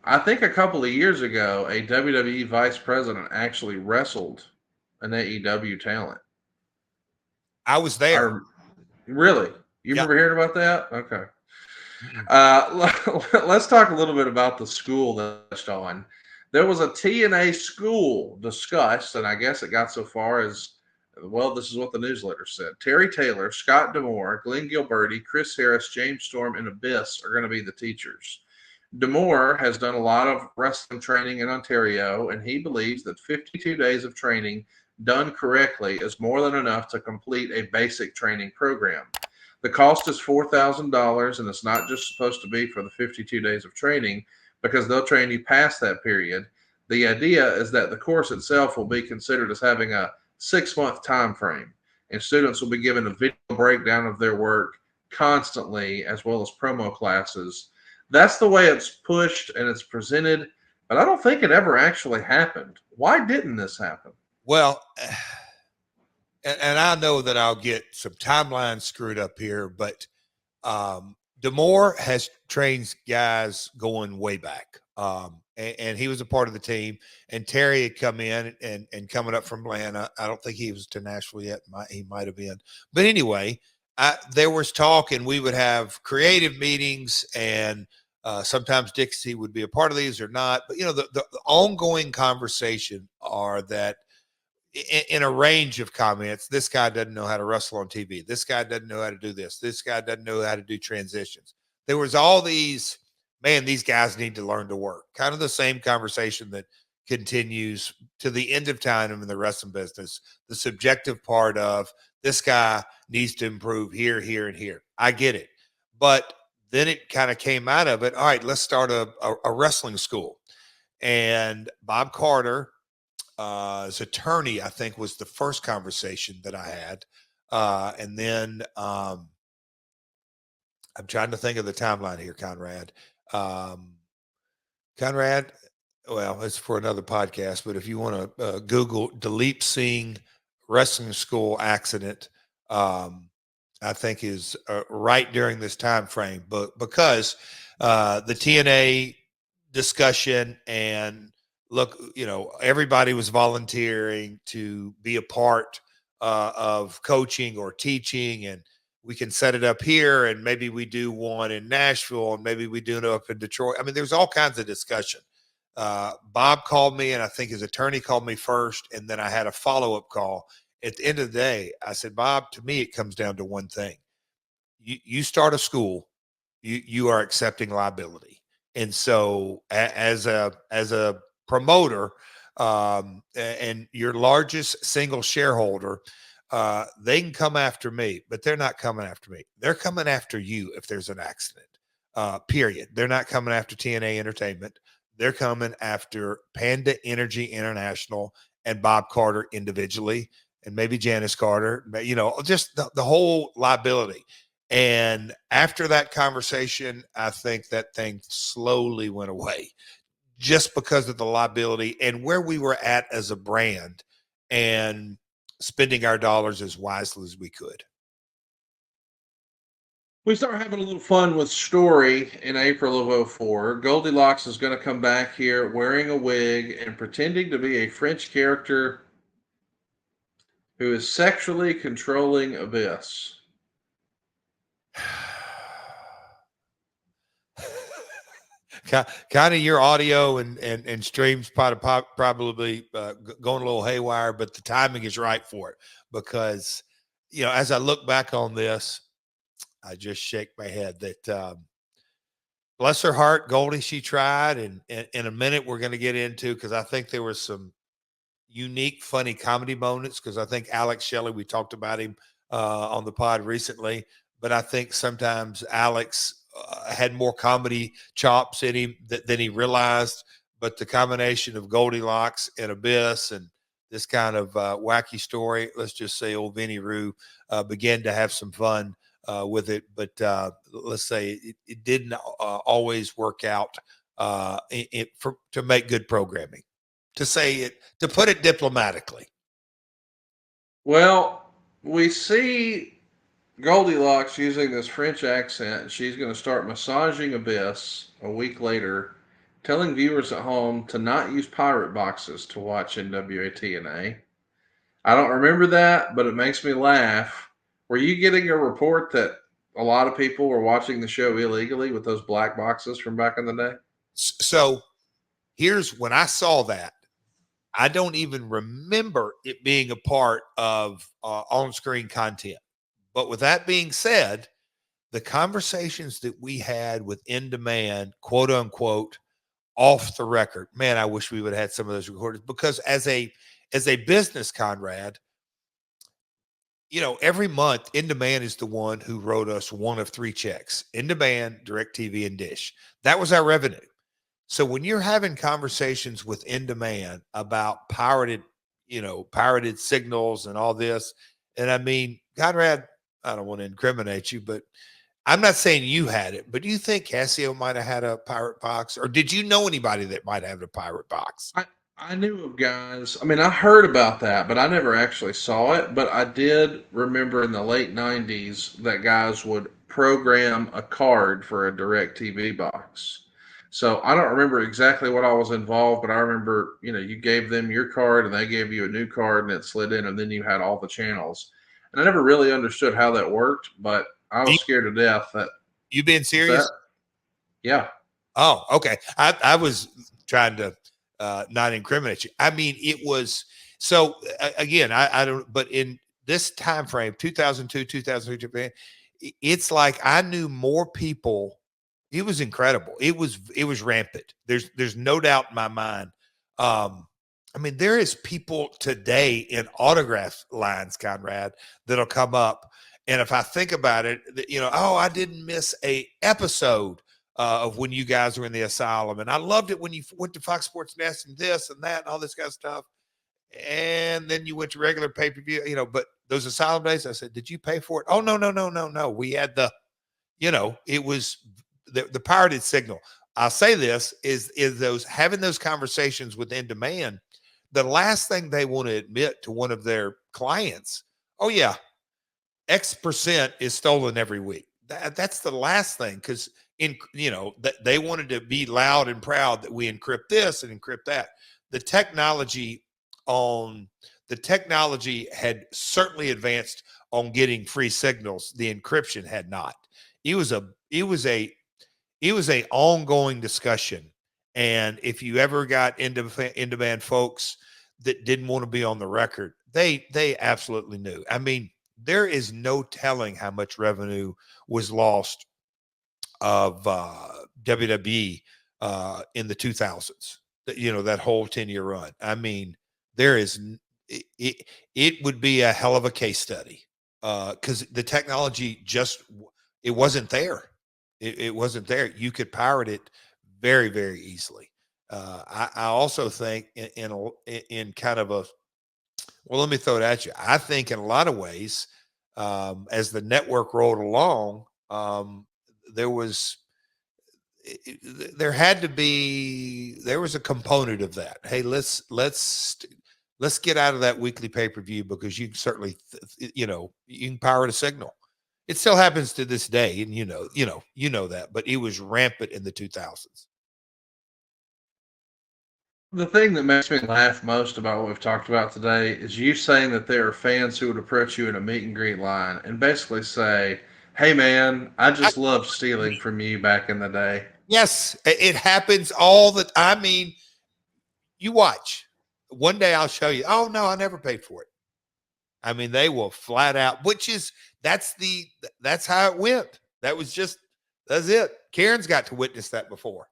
I think a couple of years ago, a WWE vice president actually wrestled an AEW talent. I was I there. rem- really, you Yep. remember hearing about that? Okay. Mm-mm. Let's talk a little bit about the school that on. There was a TNA school discussed, and I guess it got so far as well. This is what the newsletter said: Terry Taylor, Scott Demore, Glenn Gilberti, Chris Harris, James Storm, and Abyss are going to be the teachers. Demore has done a lot of wrestling training in Ontario, and he believes that 52 days of training done correctly is more than enough to complete a basic training program. The cost is $4,000, and it's not just supposed to be for the 52 days of training because they'll train you past that period. The idea is that the course itself will be considered as having a 6 month time frame, and students will be given a video breakdown of their work constantly, as well as promo classes. That's the way it's pushed and it's presented, but I don't think it ever actually happened. Why didn't this happen? Well, and I know that I'll get some timelines screwed up here, but Demore has trained guys going way back. And he was a part of the team. And Terry had come in and coming up from Atlanta. I don't think he was to Nashville yet. He might have been. But anyway, there was talk, and we would have creative meetings, and sometimes Dixie would be a part of these or not. But, the ongoing conversation are that in a range of comments, this guy doesn't know how to wrestle on TV. This guy doesn't know how to do this. This guy doesn't know how to do transitions. There was all these, man, these guys need to learn to work. Kind of the same conversation that continues to the end of time in the wrestling business. The subjective part of this guy needs to improve here, here, and here. I get it. But then it kind of came out of it. All right, let's start a wrestling school. And Bob Carter, his attorney, I think, was the first conversation that I had. And then I'm trying to think of the timeline here, Conrad. Um, Conrad, well, it's for another podcast, but if you want to Google Dalip Singh Wrestling School accident, I think is right during this time frame, but because the TNA discussion and look, everybody was volunteering to be a part of coaching or teaching, and we can set it up here, and maybe we do one in Nashville, and maybe we do it up in Detroit. I mean, there's all kinds of discussion. Bob called me, and I think his attorney called me first, and then I had a follow-up call. At the end of the day, I said, Bob, to me, it comes down to one thing. You start a school, you are accepting liability. And so as a promoter, and your largest single shareholder, they can come after me, but they're not coming after me. They're coming after you if there's an accident. Period. They're not coming after TNA Entertainment. They're coming after Panda Energy International and Bob Carter individually, and maybe Janice Carter, just the whole liability. And after that conversation, I think that thing slowly went away just because of the liability and where we were at as a brand and spending our dollars as wisely as we could. We start having a little fun with Story in April of '04. Goldilocks is going to come back here wearing a wig and pretending to be a French character who is sexually controlling Abyss. Kind of your audio and streams probably going a little haywire, but the timing is right for it because, as I look back on this, I just shake my head that bless her heart, Goldie, she tried. And in a minute, we're going to get into, because I think there was some unique, funny comedy moments, because I think Alex Shelley, we talked about him on the pod recently, but I think sometimes Alex had more comedy chops in him than he realized. But the combination of Goldilocks and Abyss and this kind of wacky story, let's just say old Vinny Rue began to have some fun with it. But let's say it didn't always work out to make good programming, to say it, to put it diplomatically. Well, we see Goldilocks using this French accent. She's going to start massaging Abyss a week later telling viewers at home to not use pirate boxes to watch NWA TNA. I don't remember that, but it makes me laugh. Were you getting a report that a lot of people were watching the show illegally with those black boxes from back in the day? So here's when I saw that. I don't even remember it being a part of on-screen content. But with that being said, the conversations that we had with InDemand, quote unquote, off the record, man, I wish we would have had some of those recorded, because as a business, Conrad, every month InDemand is the one who wrote us one of three checks: InDemand, DirecTV, and Dish. That was our revenue. So when you're having conversations with InDemand about pirated signals and all this, and I mean, Conrad, I don't want to incriminate you, but I'm not saying you had it, but do you think Casio might have had a pirate box, or did you know anybody that might have a pirate box? I knew of guys. I mean, I heard about that, but I never actually saw it. But I did remember in the late 90s that guys would program a card for a direct TV box. So I don't remember exactly what I was involved, but I remember, you gave them your card and they gave you a new card and it slid in and then you had all the channels. And I never really understood how that worked, but I was scared to death that You being was that. serious? Yeah. Oh, okay. I was trying to not incriminate you. I mean, it was so again, I don't, but in this time frame, 2002, 2003, it's like I knew more people. It was incredible. It was rampant. There's no doubt in my mind. I mean, there is people today in autograph lines, Conrad, that'll come up. And if I think about it, oh, I didn't miss a episode of when you guys were in the asylum. And I loved it when you went to Fox Sports Nest and this and that and all this kind of stuff. And then you went to regular pay-per-view, but those asylum days, I said, did you pay for it? Oh, no, no, no, no, no. We had it was the pirated signal. I'll say this is those having those conversations with InDemand, the last thing they want to admit to one of their clients, oh yeah, X% is stolen every week. That's the last thing, because that they wanted to be loud and proud that we encrypt this and encrypt that. The technology had certainly advanced on getting free signals. The encryption had not. It was a ongoing discussion. And if you ever got InDemand folks that didn't want to be on the record, they absolutely knew. I mean, there is no telling how much revenue was lost of WWE in the 2000s. That whole 10-year run. I mean, there is it would be a hell of a case study because the technology it wasn't there. It wasn't there. You could pirate it very, very easily. I also think in kind of a, well, let me throw it at you. I think in a lot of ways, as the network rolled along, there was a component of that. Hey, let's get out of that weekly pay-per-view, because you can certainly you can pirate a signal. It still happens to this day, and you know that, but it was rampant in the 2000s. The thing that makes me laugh most about what we've talked about today is you saying that there are fans who would approach you in a meet and greet line and basically say, "Hey man, I just loved stealing from you back in the day." Yes, it happens all the time. I mean, you watch. One day I'll show you. Oh no, I never paid for it. I mean, they will flat out, that's how it went. That's it. Karen's got to witness that before.